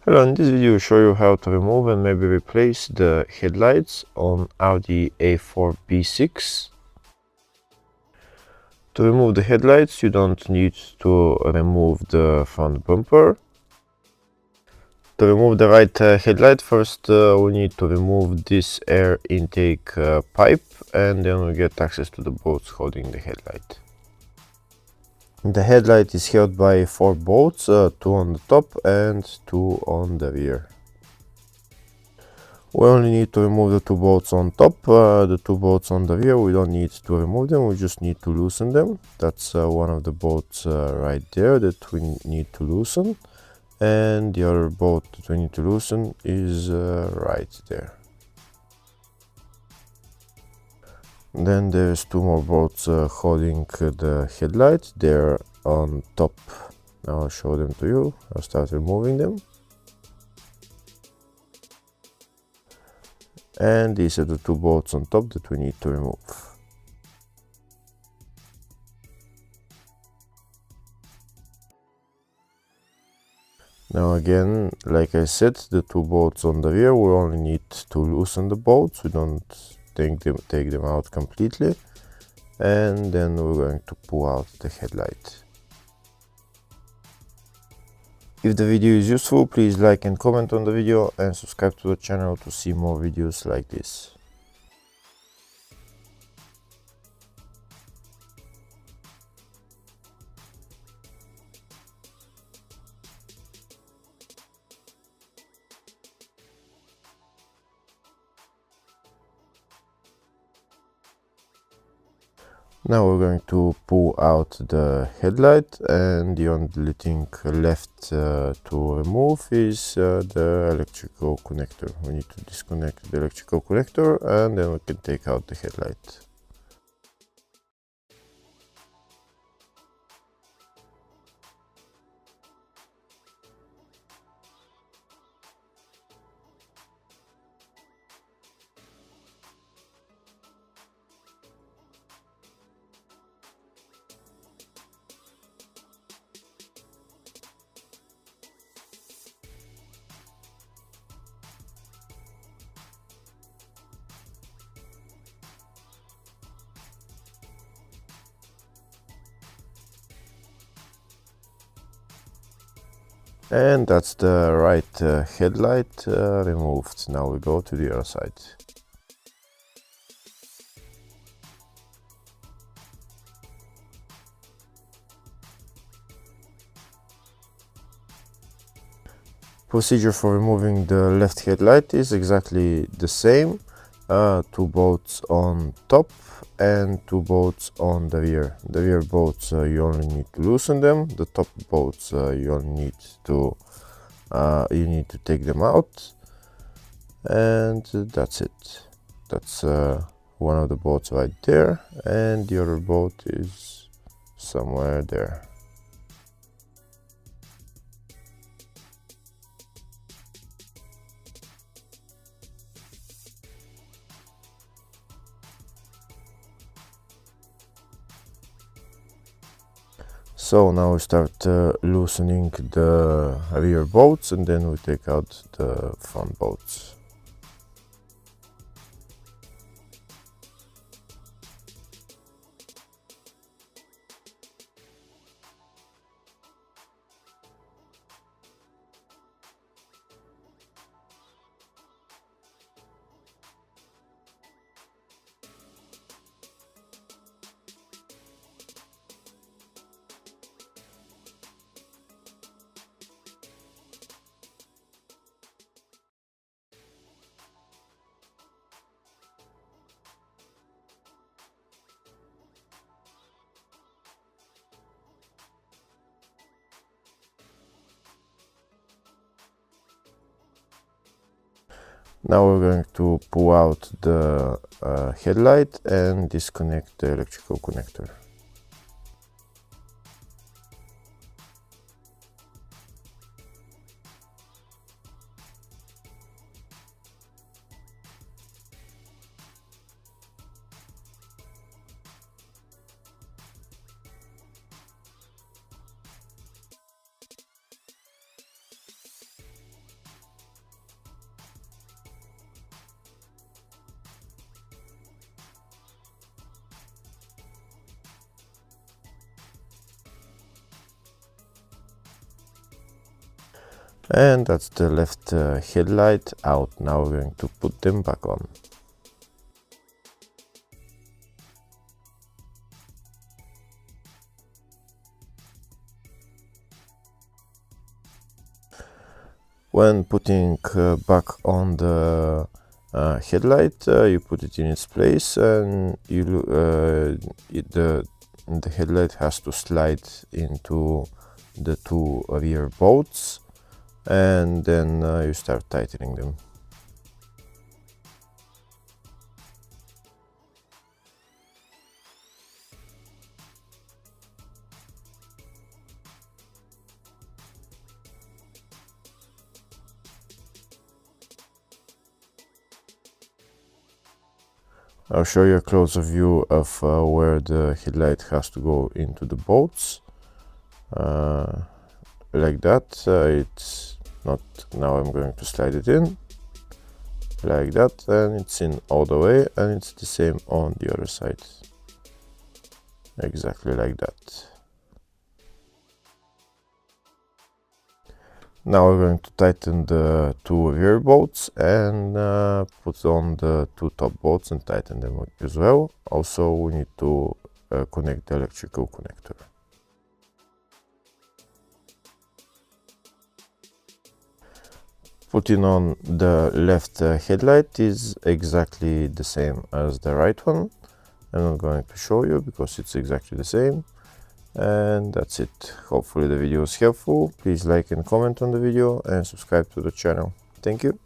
Hello, in this video I'll show you how to remove and maybe replace the headlights on Audi A4 B6. To remove the headlights you don't need to remove the front bumper. To remove the right headlight, first we need to remove this air intake pipe, and then we get access to the bolts holding the headlight. The headlight is held by 4 bolts, 2 on the top and 2 on the rear. We only need to remove the 2 bolts on top. The 2 bolts on the rear, we don't need to remove them, we just need to loosen them. That's one of the bolts right there that we need to loosen, and the other bolt that we need to loosen is right there. Then there's 2 more bolts holding the headlight. They're on top. Now I'll show them to you. I'll start removing them. And these are the 2 bolts on top that we need to remove. Now again, like I said, the 2 bolts on the rear, we only need to loosen the bolts. We don't take them out completely. And then we're going to pull out the headlight. If the video is useful, please like and comment on the video and subscribe to the channel to see more videos like this. Now we're going to pull out the headlight, and the only thing left to remove is the electrical connector. We need to disconnect the electrical connector and then we can take out the headlight. And that's the right headlight removed. Now we go to the other side. Procedure for removing the left headlight is exactly the same. 2 bolts on top and 2 bolts on the rear. The rear bolts you only need to loosen them. The top bolts you only need to take them out, and that's it. That's one of the bolts right there, and the other bolt is somewhere there. So now we start loosening the rear bolts, and then we take out the front bolts. Now we're going to pull out the headlight and disconnect the electrical connector. And that's the left headlight out. Now we're going to put them back on. When putting back on the headlight, you put it in its place, and the headlight has to slide into the two rear bolts, and then you start tightening them. I'll show you a closer view of where the headlight has to go into the bolts. Like that. It's not. Now I'm going to slide it in like that, and it's in all the way, and it's the same on the other side, exactly like that. Now we're going to tighten the two rear bolts and put on the two top bolts and tighten them as well. Also, we need to connect the electrical connector. Putting on the left headlight is exactly the same as the right one. I'm not going to show you because it's exactly the same. And that's it. Hopefully the video was helpful. Please like and comment on the video and subscribe to the channel. Thank you.